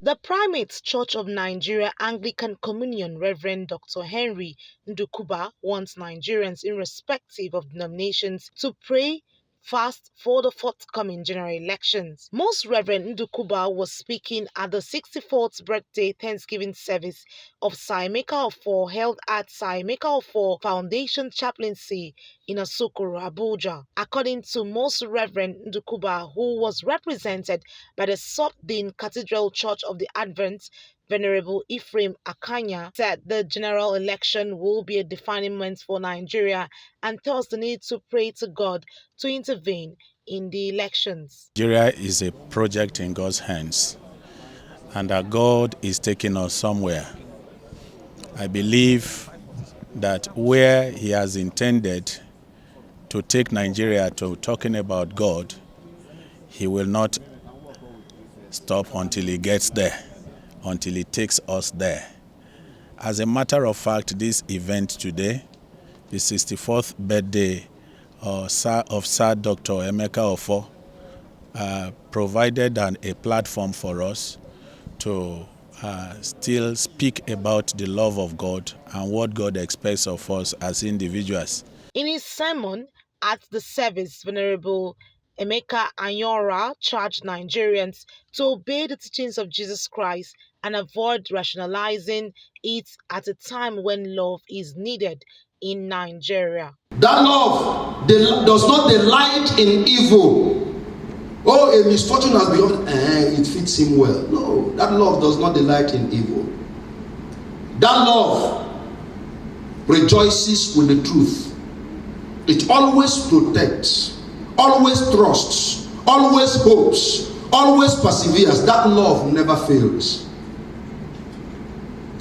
The Primate Church of Nigeria Anglican Communion Reverend Dr. Henry Ndukuba wants Nigerians, irrespective of denominations, to pray fast for the forthcoming general elections. Most Reverend Ndukuba was speaking at the 64th birthday Thanksgiving service of Emeka Ofor held at Emeka Ofor Foundation Chaplaincy in Asokoro, Abuja. According to most Reverend Ndukuba, who was represented by the Sub-Dean Cathedral Church of the Advent, Venerable Ephraim Akanya, said the general election will be a defining moment for Nigeria and thus the need to pray to God to intervene in the elections. Nigeria is a project in God's hands, and that God is taking us somewhere. I believe that where He has intended to take Nigeria to talking about God, He will not stop until He gets there, until He takes us there. As a matter of fact, this event today, the 64th birthday of Sir Dr. Emeka Ofor, provided a platform for us to still speak about the love of God and what God expects of us as individuals. In his sermon at the service, Venerable Emeka Anyora charged Nigerians to obey the teachings of Jesus Christ and avoid rationalizing it at a time when love is needed in Nigeria. That love does not delight in evil. Oh, a misfortune has been it fits him well. No, that love does not delight in evil. That love rejoices with the truth. It always protects, always trusts, always hopes, always perseveres. That love never fails.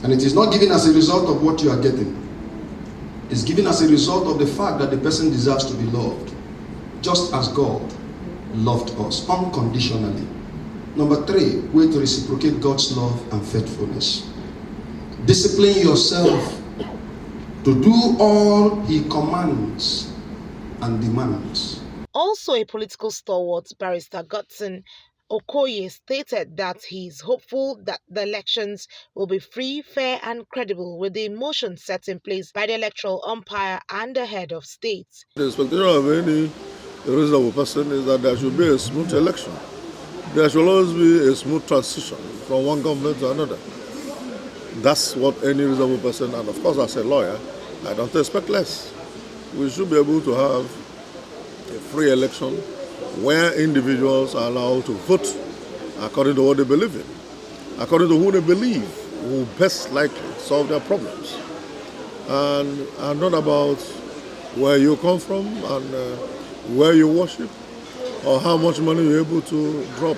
And it is not given as a result of what you are getting. It's given as a result of the fact that the person deserves to be loved, just as God loved us unconditionally. Number 3, way to reciprocate God's love and faithfulness. Discipline yourself to do all He commands and demands. Also, a political stalwart, Barrister Godson Okoye, stated that he is hopeful that the elections will be free, fair and credible with the motion set in place by the electoral umpire and the head of state. The expectation of any reasonable person is that there should be a smooth election. There should always be a smooth transition from one government to another. That's what any reasonable person, and of course as a lawyer, I don't expect less. We should be able to have a free election where individuals are allowed to vote according to what they believe in, according to who they believe will best likely solve their problems, and not about where you come from and where you worship or how much money you're able to drop.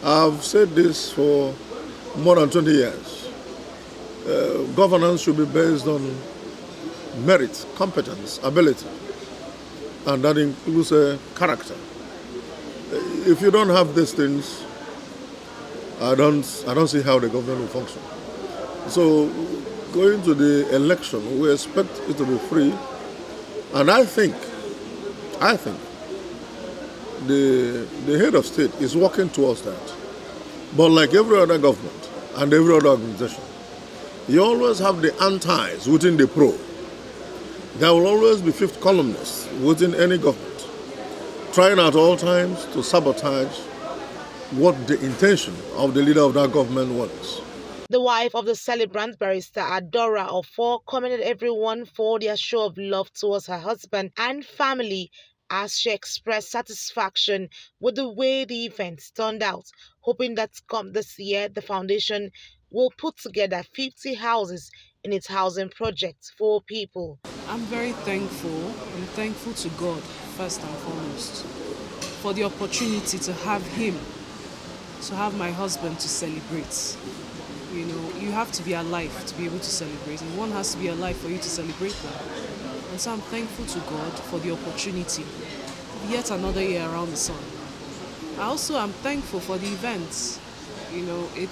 I've said this for more than 20 years. Governance should be based on merit, competence, ability, and that includes character. If you don't have these things, I don't see how the government will function. So, going to the election, we expect it to be free, and I think the head of state is working towards that. But like every other government and every other organization, you always have the antis within the pro. There will always be fifth columnists within any government, trying at all times to sabotage what the intention of the leader of that government wants. The wife of the celebrant, Barrister Adora Ofor, commended everyone for their show of love towards her husband and family as she expressed satisfaction with the way the events turned out, hoping that come this year the foundation will put together 50 houses in its housing project for people. I'm very thankful. I'm thankful to God, first and foremost, for the opportunity to have him, to have my husband to celebrate. You know, you have to be alive to be able to celebrate, and one has to be alive for you to celebrate that. And so I'm thankful to God for the opportunity. Yet another year around the sun. I also am thankful for the events. You know, it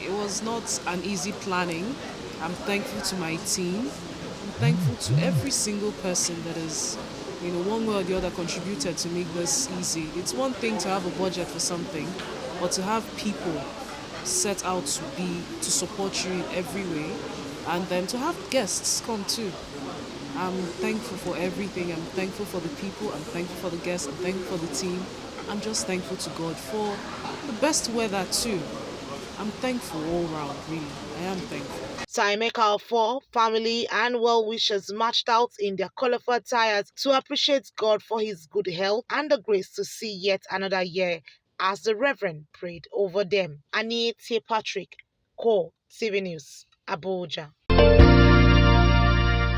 was not an easy planning. I'm thankful to my team. I'm thankful to every single person that has, you know, one way or the other contributed to make this easy. It's one thing to have a budget for something, but to have people set out to support you in every way, and then to have guests come too. I'm thankful for everything. I'm thankful for the people. I'm thankful for the guests. I'm thankful for the team. I'm just thankful to God for the best weather too. I'm thankful all round, really. I am thankful. Taimeka 4 family and well-wishers marched out in their colorful attires to appreciate God for his good health and the grace to see yet another year as the Reverend prayed over them. Annie T. Patrick, Core TV News, Abuja.